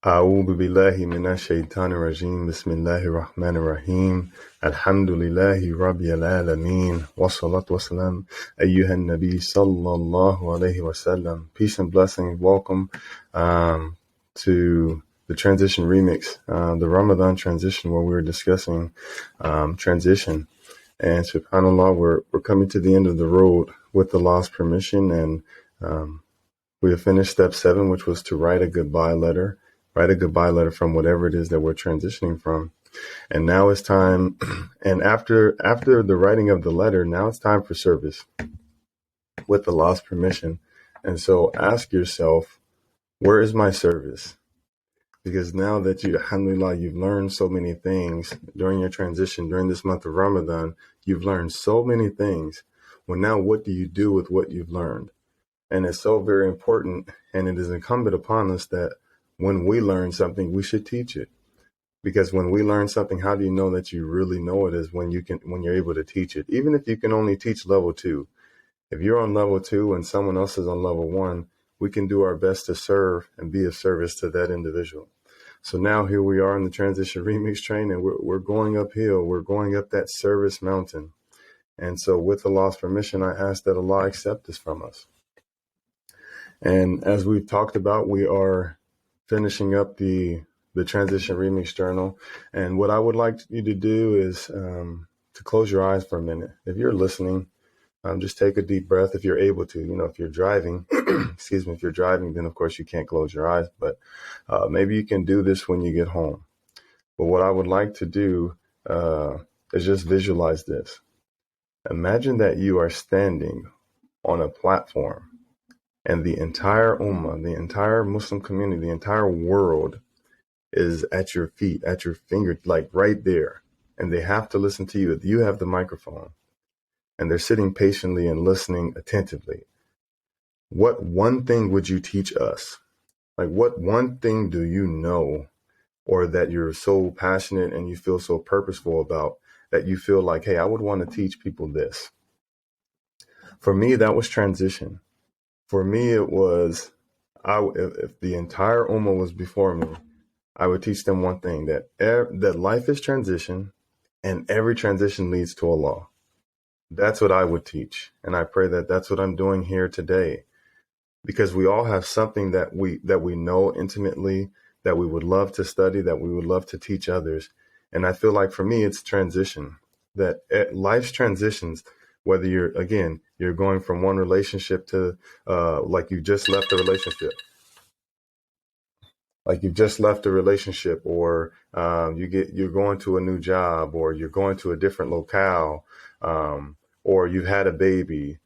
أعوذ بالله من الشيطان الرجيم بسم الله الرحمن الرحيم الحمد لله رب العالمين والصلاة والسلام أيها النبي صلى الله عليه وسلم. Peace and blessings. Welcome to the transition remix, the Ramadan transition, where we were discussing transition. And subhanAllah, we're coming to the end of the road with Allah's permission, and we have finished step 7, which was to write a goodbye letter. Write a goodbye letter from whatever it is that we're transitioning from. And now it's time, and after the writing of the letter, now it's time for service with Allah's permission. And so ask yourself, where is my service? Because now that alhamdulillah, you've learned so many things during your transition, during this month of Ramadan, you've learned so many things. Well, now what do you do with what you've learned? And it's so very important, and it is incumbent upon us that when we learn something, we should teach it. Because when we learn something, how do you know that you really know it? Is when you're able to teach it. Even if you can only teach level 2. If you're on level 2 and someone else is on level 1, we can do our best to serve and be of service to that individual. So now here we are in the transition remix train, and we're going uphill. We're going up that service mountain. And so with Allah's permission, I ask that Allah accept this from us. And as we've talked about, we are finishing up the transition remix journal. And what I would like you to do is to close your eyes for a minute. If you're listening, just take a deep breath if you're able to. If you're driving, excuse me, if you're driving, then of course you can't close your eyes. But maybe you can do this when you get home. But what I would like to do is just visualize this. Imagine that you are standing on a platform, and the entire ummah, the entire Muslim community, the entire world is at your feet, at your finger, like right there. And they have to listen to you. You have the microphone. And they're sitting patiently and listening attentively. What one thing would you teach us? Like, what one thing do you know, or that you're so passionate and you feel so purposeful about, that you feel like, hey, I would want to teach people this? For me, that was transition. For me, it was, if the entire ummah was before me, I would teach them one thing, that life is transition, and every transition leads to Allah. That's what I would teach. And I pray that that's what I'm doing here today, because we all have something that we know intimately, that we would love to study, that we would love to teach others. And I feel like for me, it's transition, that life's transitions, whether you're going from one relationship to like you just left a relationship. Like you've just left a relationship, or you're going to a new job, or you're going to a different locale, or you've had a baby,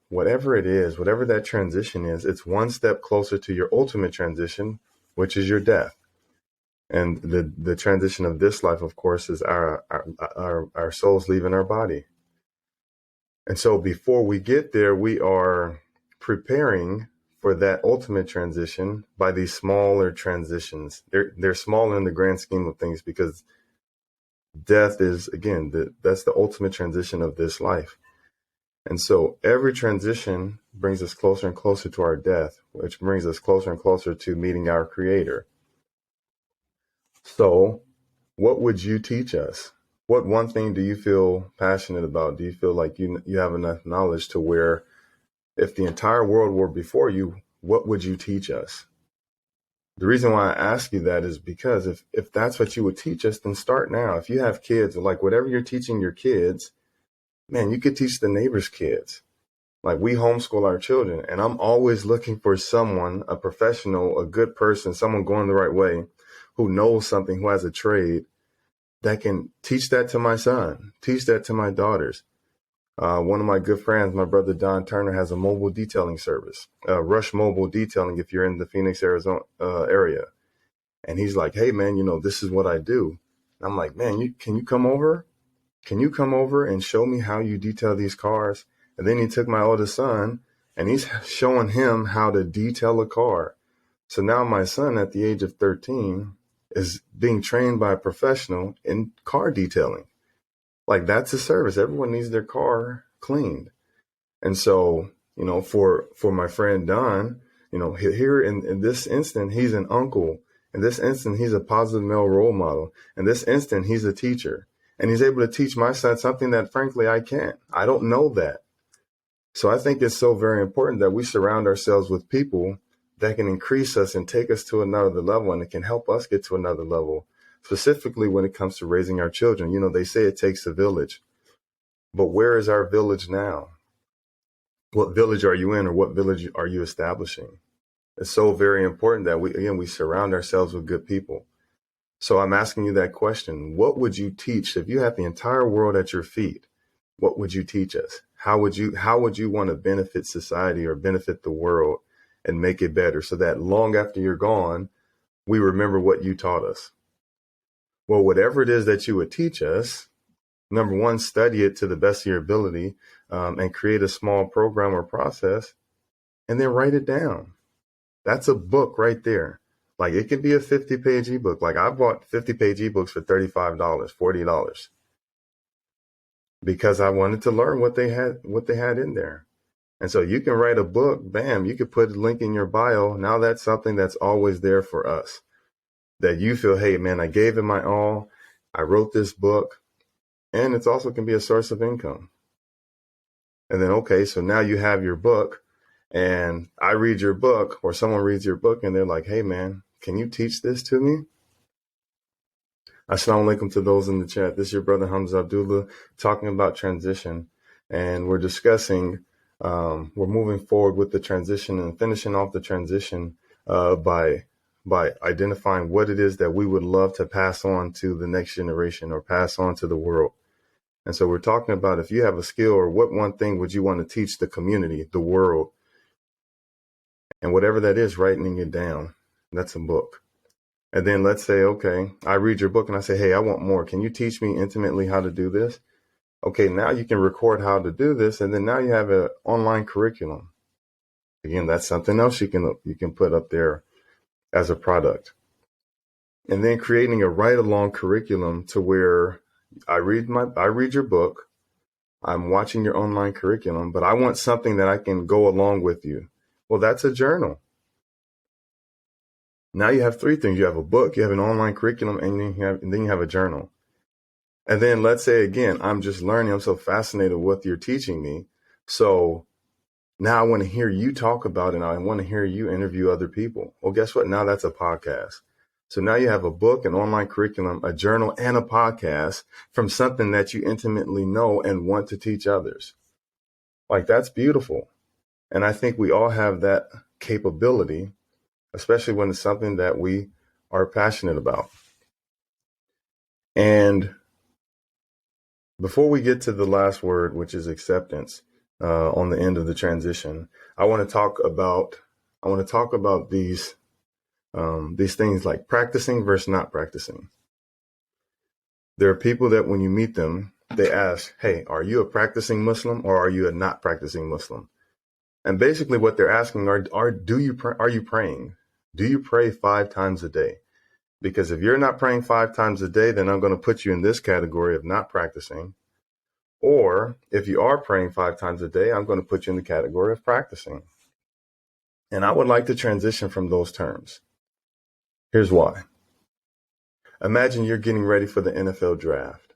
whatever it is, whatever that transition is, it's one step closer to your ultimate transition, which is your death. And the transition of this life, of course, is our souls leaving our body. And so before we get there, we are preparing for that ultimate transition by these smaller transitions. They're small in the grand scheme of things, because death is, again, that's the ultimate transition of this life. And so every transition brings us closer and closer to our death, which brings us closer and closer to meeting our Creator. So what would you teach us? What one thing do you feel passionate about? Do you feel like you have enough knowledge to where, if the entire world were before you, what would you teach us? The reason why I ask you that is because if that's what you would teach us, then start now. If you have kids, like whatever you're teaching your kids, man, you could teach the neighbor's kids. Like, we homeschool our children, and I'm always looking for someone, a professional, a good person, someone going the right way, who knows something, who has a trade, that can teach that to my son, teach that to my daughters. One of my good friends, my brother Don Turner, has a mobile detailing service, Rush Mobile Detailing, if you're in the Phoenix, Arizona area. And he's like, hey, man, this is what I do. And I'm like, man, can you come over? Can you come over and show me how you detail these cars? And then he took my oldest son, and he's showing him how to detail a car. So now my son, at the age of 13, is being trained by a professional in car detailing. Like, that's a service. Everyone needs their car cleaned. And so, for my friend Don, here in this instant, he's an uncle. In this instant, he's a positive male role model. In this instant, he's a teacher. And he's able to teach my son something that, frankly, I can't. I don't know that. So I think it's so very important that we surround ourselves with people that can increase us and take us to another level, and it can help us get to another level, specifically when it comes to raising our children. You know, they say it takes a village. But where is our village now? What village are you in, or what village are you establishing? It's so very important that we surround ourselves with good people. So I'm asking you that question. What would you teach if you had the entire world at your feet? What would you teach us? How would you want to benefit society or benefit the world and make it better so that long after you're gone, we remember what you taught us? Well, whatever it is that you would teach us, number one, study it to the best of your ability, and create a small program or process, and then write it down. That's a book right there. Like, it could be a 50-page ebook. Like, I bought 50-page ebooks for $35, $40, because I wanted to learn what they had in there. And so you can write a book, bam, you could put a link in your bio. Now that's something that's always there for us, that you feel, hey, man, I gave it my all. I wrote this book, and it also can be a source of income. And then, okay, so now you have your book, and I read your book, or someone reads your book, and they're like, hey, man, can you teach this to me? Assalamu alaikum to those in the chat. This is your brother Hamza Abdullah talking about transition. And we're discussing, we're moving forward with the transition and finishing off the transition by identifying what it is that we would love to pass on to the next generation or pass on to the world. And so we're talking about, if you have a skill, or what one thing would you want to teach the community, the world? And whatever that is, writing it down. That's a book. And then let's say, okay, I read your book and I say, hey, I want more. Can you teach me intimately how to do this? Okay, now you can record how to do this. And then now you have an online curriculum. Again, that's something else you can put up there as a product. And then creating a ride-along curriculum to where I read your book, I'm watching your online curriculum, but I want something that I can go along with you. Well, that's a journal. Now you have three things. You have a book, you have an online curriculum, and then you have a journal. And then let's say, again, I'm just learning. I'm so fascinated with what you're teaching me. So now I want to hear you talk about it, and I want to hear you interview other people. Well, guess what? Now that's a podcast. So now you have a book, an online curriculum, a journal, and a podcast from something that you intimately know and want to teach others. Like, that's beautiful. And I think we all have that capability, especially when it's something that we are passionate about. And before we get to the last word, which is acceptance, on the end of the transition, I want to talk about these things like practicing versus not practicing. There are people that when you meet them, they ask, hey, are you a practicing Muslim or are you a not practicing Muslim? And basically what they're asking are you praying? Do you pray 5 times a day? Because if you're not praying 5 times a day, then I'm going to put you in this category of not practicing. Or if you are praying 5 times a day, I'm going to put you in the category of practicing. And I would like to transition from those terms. Here's why. Imagine you're getting ready for the NFL draft,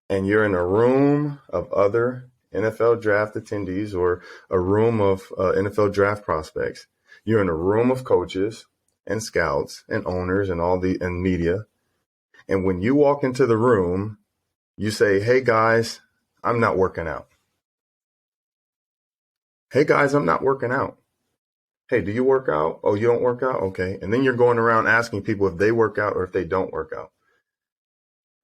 and you're in a room of other NFL draft attendees, or a room of NFL draft prospects. You're in a room of coaches and scouts and owners and media. And when you walk into the room, you say, hey guys, I'm not working out. Hey guys, I'm not working out. Hey, do you work out? Oh, you don't work out? Okay. And then you're going around asking people if they work out or if they don't work out.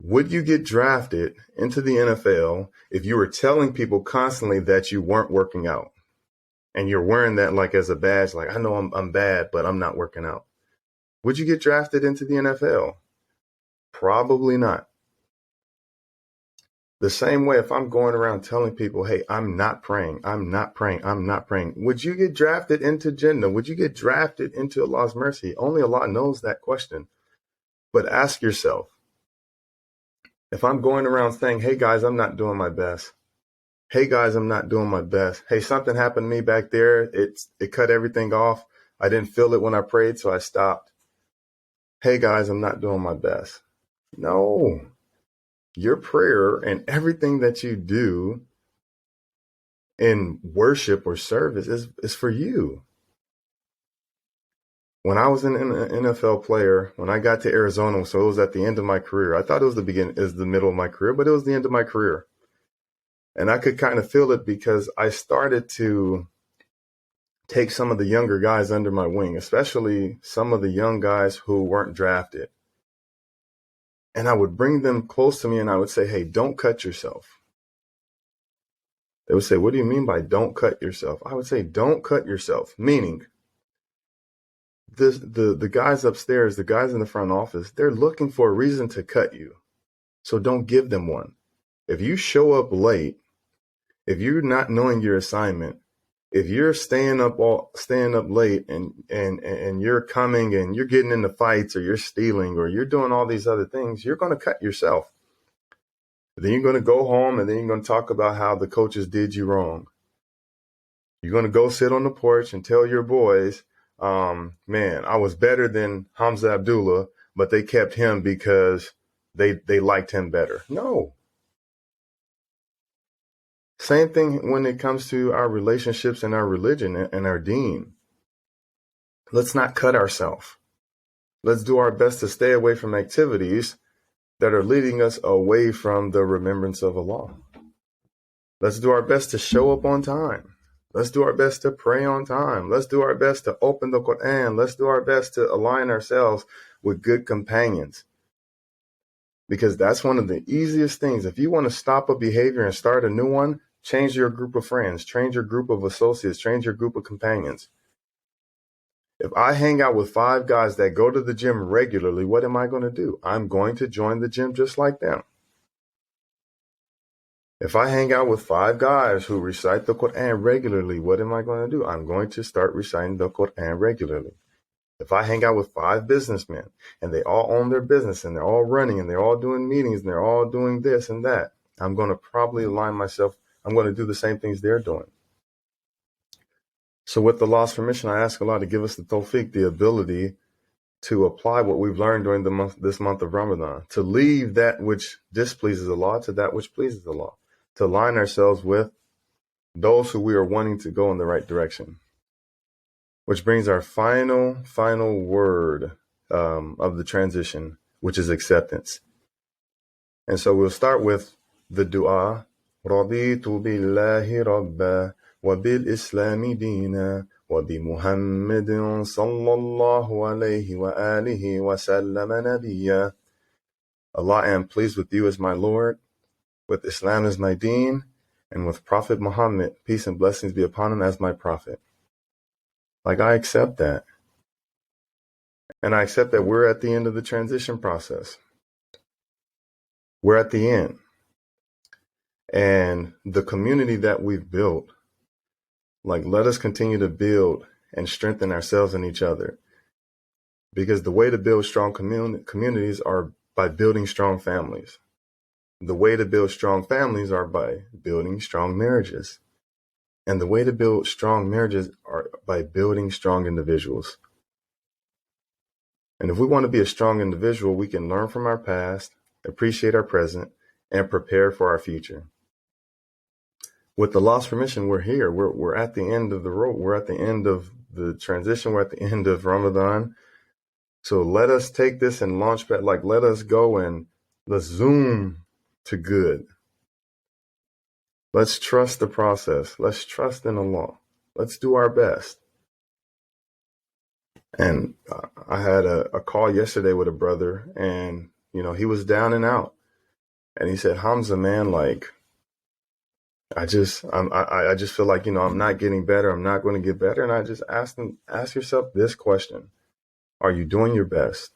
Would you get drafted into the NFL if you were telling people constantly that you weren't working out? And you're wearing that like as a badge, like, I know I'm bad, but I'm not working out. Would you get drafted into the NFL? Probably not. The same way, if I'm going around telling people, hey, I'm not praying, would you get drafted into Jannah? Would you get drafted into Allah's mercy? Only Allah knows that question. But ask yourself, if I'm going around saying, hey guys, I'm not doing my best. Hey guys, I'm not doing my best. Hey, something happened to me back there. It cut everything off. I didn't feel it when I prayed, so I stopped. hey guys, I'm not doing my best. No, your prayer and everything that you do in worship or service is for you. When I was an NFL player, when I got to Arizona, so it was at the end of my career. I thought it was the middle of my career, but it was the end of my career. And I could kind of feel it because I started to take some of the younger guys under my wing, especially some of the young guys who weren't drafted. And I would bring them close to me and I would say, hey, don't cut yourself. They would say, what do you mean by don't cut yourself? I would say, don't cut yourself, meaning the guys upstairs, the guys in the front office, they're looking for a reason to cut you. So don't give them one. If you show up late, if you're not knowing your assignment, if you're staying up late and you're coming and you're getting into fights or you're stealing or you're doing all these other things, you're going to cut yourself. Then you're going to go home and then you're going to talk about how the coaches did you wrong. You're going to go sit on the porch and tell your boys, man, I was better than Hamza Abdullah, but they kept him because they liked him better. No. Same thing when it comes to our relationships and our religion and our deen. Let's not cut ourselves. Let's do our best to stay away from activities that are leading us away from the remembrance of Allah. Let's do our best to show up on time. Let's do our best to pray on time. Let's do our best to open the Qur'an. Let's do our best to align ourselves with good companions. Because that's one of the easiest things. If you want to stop a behavior and start a new one, change your group of friends, change your group of associates, change your group of companions. If I hang out with 5 guys that go to the gym regularly, what am I going to do? I'm going to join the gym just like them. If I hang out with 5 guys who recite the Qur'an regularly, what am I going to do? I'm going to start reciting the Qur'an regularly. If I hang out with 5 businessmen and they all own their business and they're all running and they're all doing meetings and they're all doing this and that, I'm going to probably align myself. I'm going to do the same things they're doing. So with Allah's permission, I ask Allah to give us the tawfiq, the ability to apply what we've learned during this month of Ramadan, to leave that which displeases Allah to that which pleases Allah, to align ourselves with those who we are wanting to go in the right direction. Which brings our final word of the transition, which is acceptance. And so we'll start with the dua. رَضِيتُ بِاللَّهِ رَبًّا وَبِالْإِسْلَامِ دِينًا وَبِمُحَمَّدٍ صَلَّى اللَّهُ عَلَيْهِ وَآلِهِ وَسَلَّمَ نَبِيًّا. Allah, I am pleased with you as my Lord, with Islam as my deen, and with Prophet Muhammad, peace and blessings be upon him, as my prophet. Like, I accept that. And I accept that we're at the end of the transition process. We're at the end. And the community that we've built, like, let us continue to build and strengthen ourselves and each other. Because the way to build strong communities are by building strong families. The way to build strong families are by building strong marriages. And the way to build strong marriages are by building strong individuals. And if we want to be a strong individual, we can learn from our past, appreciate our present, and prepare for our future. With Allah's permission, we're here. We're at the end of the road. We're at the end of the transition. We're at the end of Ramadan. So let us take this and launch pad. Like, let us go and let's zoom to good. Let's trust the process. Let's trust in Allah. Let's do our best. And I had a call yesterday with a brother, and he was down and out, and he said, "Hamza, man, like, I just feel like I'm not getting better. I'm not going to get better." And I just asked him, ask yourself this question: are you doing your best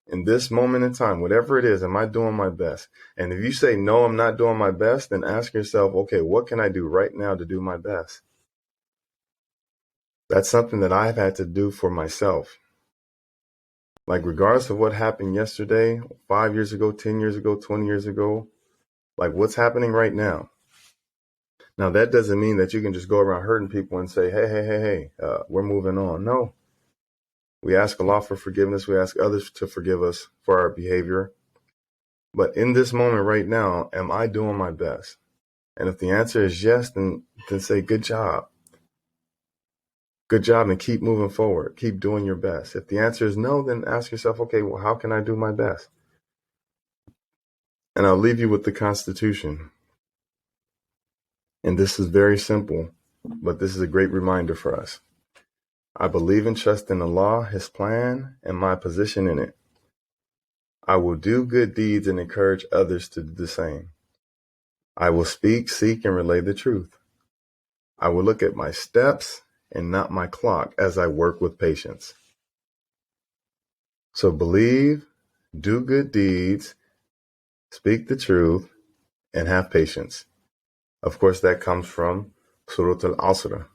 in this moment in time? Whatever it is, am I doing my best? And if you say no, I'm not doing my best, then ask yourself, okay, what can I do right now to do my best? That's something that I've had to do for myself. Like, regardless of what happened yesterday, 5 years ago, 10 years ago, 20 years ago, like, what's happening right now? Now, that doesn't mean that you can just go around hurting people and say, hey, we're moving on. No. We ask Allah for forgiveness. We ask others to forgive us for our behavior. But in this moment right now, am I doing my best? And if the answer is yes, then say, good job. Good job, and keep moving forward. Keep doing your best. If the answer is no, then ask yourself, okay, well, how can I do my best? And I'll leave you with the Constitution. And this is very simple, but this is a great reminder for us. I believe and trust in Allah, His plan, and my position in it. I will do good deeds and encourage others to do the same. I will speak, seek, and relay the truth. I will look at my steps and not my clock as I work with patience. So believe, do good deeds, speak the truth, and have patience. Of course, that comes from Surah al-Asr.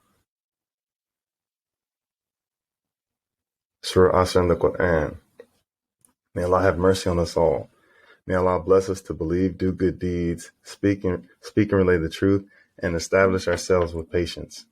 Surah Asr in the Qur'an. May Allah have mercy on us all. May Allah bless us to believe, do good deeds, speak and relay the truth, and establish ourselves with patience.